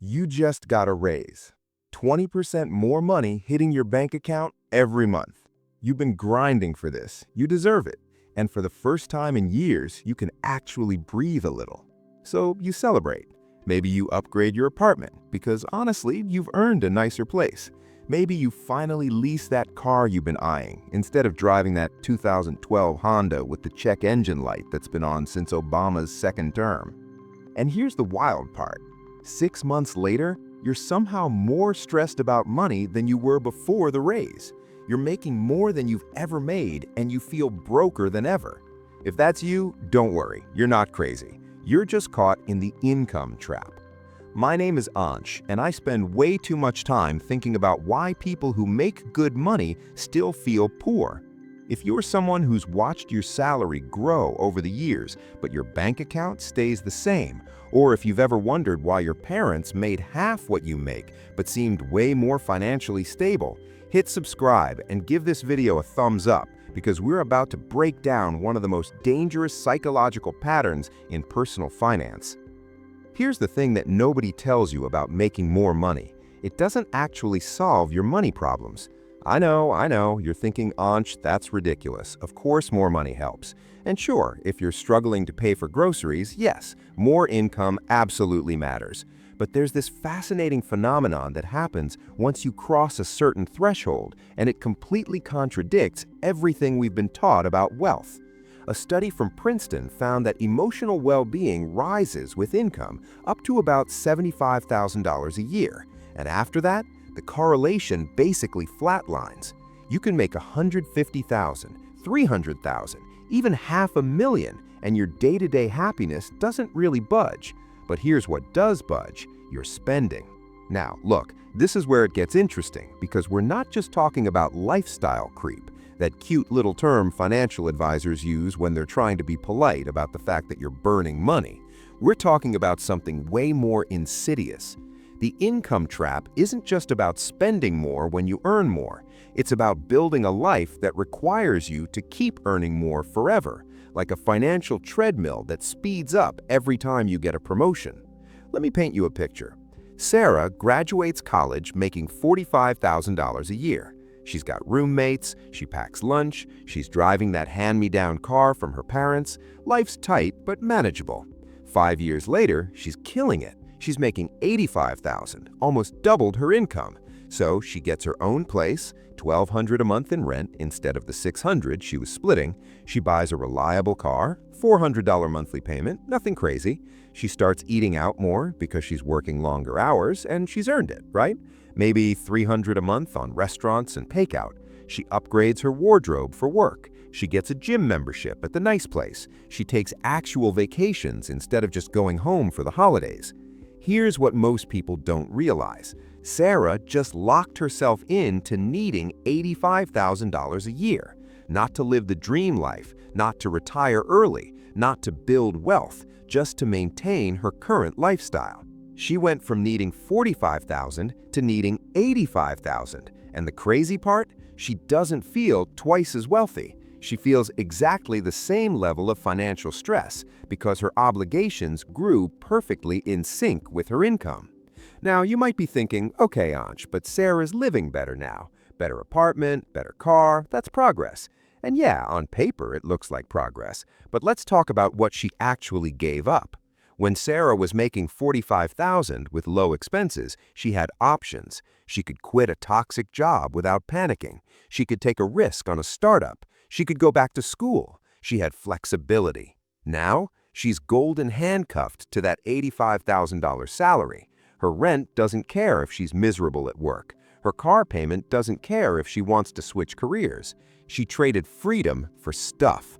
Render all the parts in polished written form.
You just got a raise. 20% more money hitting your bank account every month. You've been grinding for this. You deserve it. And for the first time in years, you can actually breathe a little. So you celebrate. Maybe you upgrade your apartment because honestly, you've earned a nicer place. Maybe you finally lease that car you've been eyeing instead of driving that 2012 Honda with the check engine light that's been on since Obama's second term. And here's the wild part. 6 months later, you're somehow more stressed about money than you were before the raise. You're making more than you've ever made and you feel broker than ever. If that's you, don't worry, you're not crazy. You're just caught in the income trap. My name is Ansh, and I spend way too much time thinking about why people who make good money still feel poor. If you're someone who's watched your salary grow over the years, but your bank account stays the same, or if you've ever wondered why your parents made half what you make but seemed way more financially stable, hit subscribe and give this video a thumbs up because we're about to break down one of the most dangerous psychological patterns in personal finance. Here's the thing that nobody tells you about making more money. It doesn't actually solve your money problems. I know, you're thinking, Ansh, that's ridiculous. Of course more money helps. And sure, if you're struggling to pay for groceries, yes, more income absolutely matters. But there's this fascinating phenomenon that happens once you cross a certain threshold, and it completely contradicts everything we've been taught about wealth. A study from Princeton found that emotional well-being rises with income up to about $75,000 a year, and after that, the correlation basically flatlines. You can make $150,000, $300,000, even $500,000, and your day-to-day happiness doesn't really budge. But here's what does budge: your spending. Now, look, this is where it gets interesting because we're not just talking about lifestyle creep, that cute little term financial advisors use when they're trying to be polite about the fact that you're burning money. We're talking about something way more insidious. The income trap isn't just about spending more when you earn more. It's about building a life that requires you to keep earning more forever, like a financial treadmill that speeds up every time you get a promotion. Let me paint you a picture. Sarah graduates college making $45,000 a year. She's got roommates, she packs lunch, she's driving that hand-me-down car from her parents. Life's tight but manageable. 5 years later, she's killing it. She's making $85,000, almost doubled her income. So she gets her own place, $1,200 a month in rent instead of the $600 she was splitting. She buys a reliable car, $400 monthly payment, nothing crazy. She starts eating out more because she's working longer hours and she's earned it, right? Maybe $300 a month on restaurants and takeout. She upgrades her wardrobe for work. She gets a gym membership at the nice place. She takes actual vacations instead of just going home for the holidays. Here's what most people don't realize. Sarah just locked herself into needing $85,000 a year. Not to live the dream life, not to retire early, not to build wealth, just to maintain her current lifestyle. She went from needing $45,000 to needing $85,000. And the crazy part? She doesn't feel twice as wealthy. She feels exactly the same level of financial stress because her obligations grew perfectly in sync with her income. Now, you might be thinking, okay, Ansh, but Sarah's living better now. Better apartment, better car, that's progress. And yeah, on paper it looks like progress, but let's talk about what she actually gave up. When Sarah was making $45,000 with low expenses, she had options. She could quit a toxic job without panicking. She could take a risk on a startup. She could go back to school. She had flexibility. Now, she's golden handcuffed to that $85,000 salary. Her rent doesn't care if she's miserable at work. Her car payment doesn't care if she wants to switch careers. She traded freedom for stuff.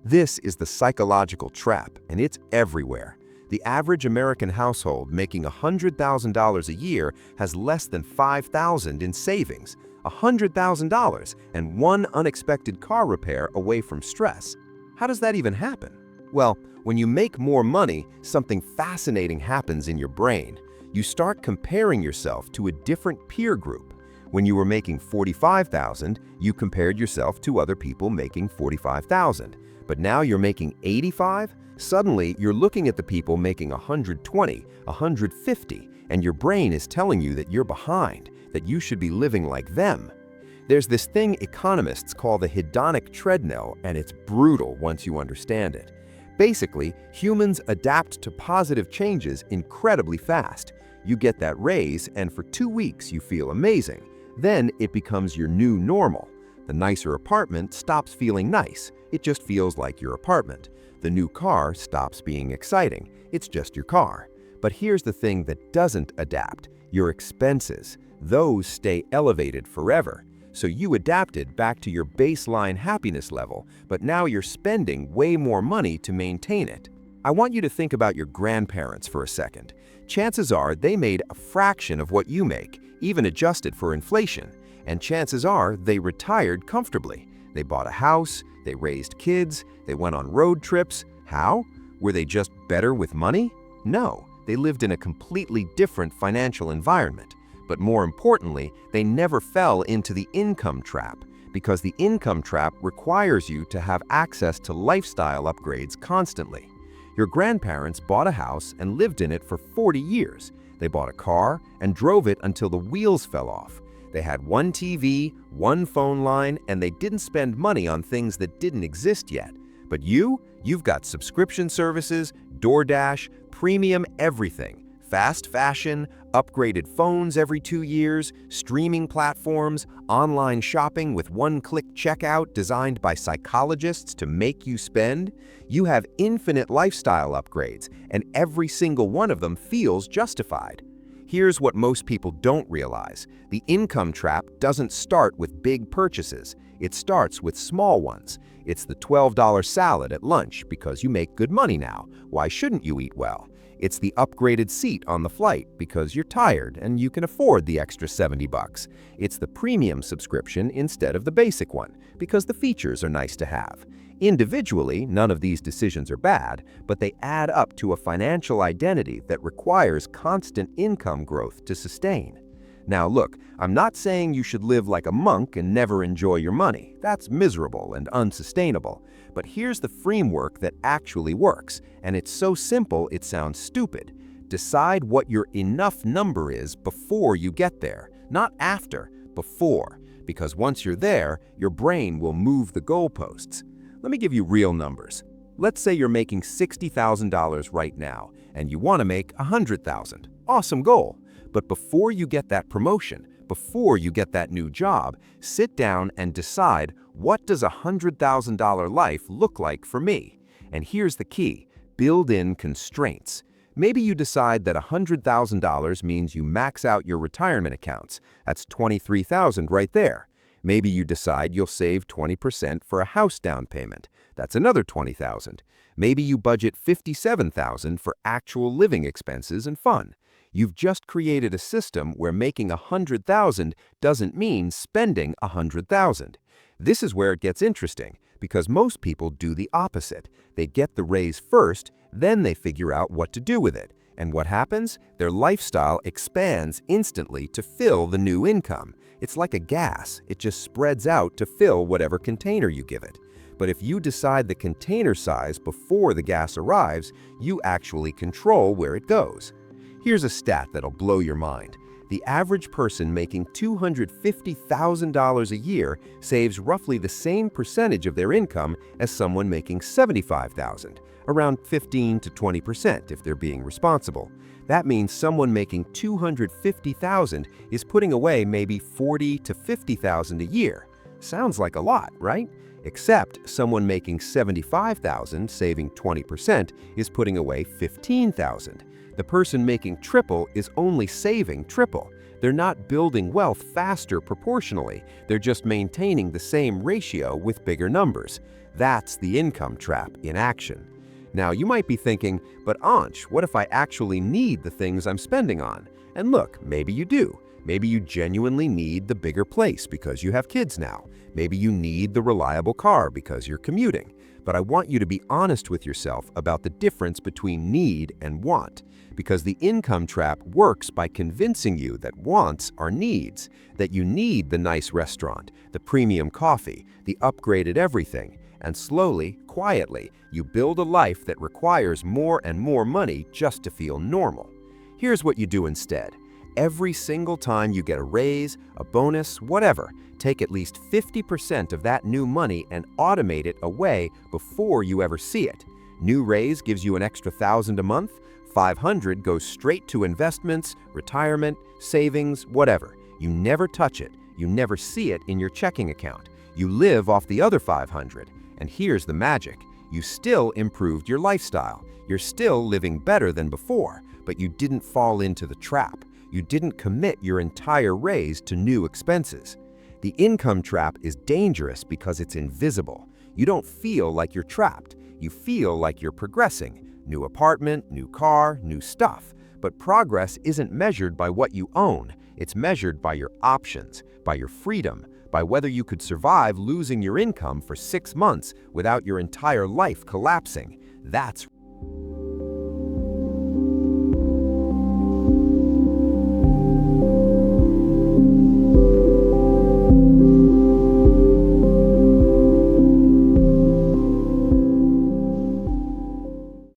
This is the psychological trap, and it's everywhere. The average American household making $100,000 a year has less than $5,000 in savings, $100,000, and one unexpected car repair away from stress. How does that even happen? Well, when you make more money, something fascinating happens in your brain. You start comparing yourself to a different peer group. When you were making $45,000, you compared yourself to other people making $45,000. But now you're making $85,000? Suddenly, you're looking at the people making $120,000, $150,000, and your brain is telling you that you're behind, that you should be living like them. There's this thing economists call the hedonic treadmill, and it's brutal once you understand it. Basically, humans adapt to positive changes incredibly fast. You get that raise, and for 2 weeks you feel amazing. Then it becomes your new normal. The nicer apartment stops feeling nice. It just feels like your apartment. The new car stops being exciting. It's just your car. But here's the thing that doesn't adapt: your expenses. Those stay elevated forever. So you adapted back to your baseline happiness level, but now you're spending way more money to maintain it. I want you to think about your grandparents for a second. Chances are they made a fraction of what you make, even adjusted for inflation. And chances are they retired comfortably. They bought a house, they raised kids, they went on road trips. How? Were they just better with money? No, they lived in a completely different financial environment. But more importantly, they never fell into the income trap, because the income trap requires you to have access to lifestyle upgrades constantly. Your grandparents bought a house and lived in it for 40 years. They bought a car and drove it until the wheels fell off. They had one TV, one phone line, and they didn't spend money on things that didn't exist yet. But you've got subscription services, DoorDash, premium everything. Fast fashion, upgraded phones every 2 years, streaming platforms, online shopping with one-click checkout designed by psychologists to make you spend. You have infinite lifestyle upgrades, and every single one of them feels justified. Here's what most people don't realize: the income trap doesn't start with big purchases. It starts with small ones. It's the $12 salad at lunch because you make good money now. Why shouldn't you eat well? It's the upgraded seat on the flight because you're tired and you can afford the extra $70. It's the premium subscription instead of the basic one because the features are nice to have. Individually, none of these decisions are bad, but they add up to a financial identity that requires constant income growth to sustain. Now look, I'm not saying you should live like a monk and never enjoy your money. That's miserable and unsustainable. But here's the framework that actually works, and it's so simple it sounds stupid. Decide what your enough number is before you get there, not after, before. Because once you're there, your brain will move the goalposts. Let me give you real numbers. Let's say you're making $60,000 right now, and you want to make $100,000. Awesome goal. But before you get that promotion, before you get that new job, sit down and decide, what does a $100,000 life look like for me? And here's the key: build in constraints. Maybe you decide that $100,000 means you max out your retirement accounts. That's $23,000 right there. Maybe you decide you'll save 20% for a house down payment. That's another $20,000. Maybe you budget $57,000 for actual living expenses and fun. You've just created a system where making $100,000 doesn't mean spending $100,000. This is where it gets interesting, because most people do the opposite. They get the raise first, then they figure out what to do with it. And what happens? Their lifestyle expands instantly to fill the new income. It's like a gas. It just spreads out to fill whatever container you give it. But if you decide the container size before the gas arrives, you actually control where it goes. Here's a stat that'll blow your mind. The average person making $250,000 a year saves roughly the same percentage of their income as someone making $75,000, around 15 to 20% if they're being responsible. That means someone making $250,000 is putting away maybe $40,000 to $50,000 a year. Sounds like a lot, right? Except someone making $75,000 saving 20% is putting away $15,000. The person making triple is only saving triple. They're not building wealth faster proportionally. They're just maintaining the same ratio with bigger numbers. That's the income trap in action. Now, you might be thinking, but Ansh, what if I actually need the things I'm spending on? And look, maybe you do. Maybe you genuinely need the bigger place because you have kids now. Maybe you need the reliable car because you're commuting. But I want you to be honest with yourself about the difference between need and want. Because the income trap works by convincing you that wants are needs, that you need the nice restaurant, the premium coffee, the upgraded everything, and slowly, quietly, you build a life that requires more and more money just to feel normal. Here's what you do instead. Every single time you get a raise, a bonus, whatever, take at least 50% of that new money and automate it away before you ever see it. New raise gives you an extra 1,000 a month, 500 goes straight to investments, retirement, savings, whatever. You never touch it. You never see it in your checking account. You live off the other 500. And here's the magic. You still improved your lifestyle. You're still living better than before, but you didn't fall into the trap. You didn't commit your entire raise to new expenses. The income trap is dangerous because it's invisible. You don't feel like you're trapped. You feel like you're progressing. New apartment, new car, new stuff. But progress isn't measured by what you own. It's measured by your options, by your freedom, by whether you could survive losing your income for 6 months without your entire life collapsing. That's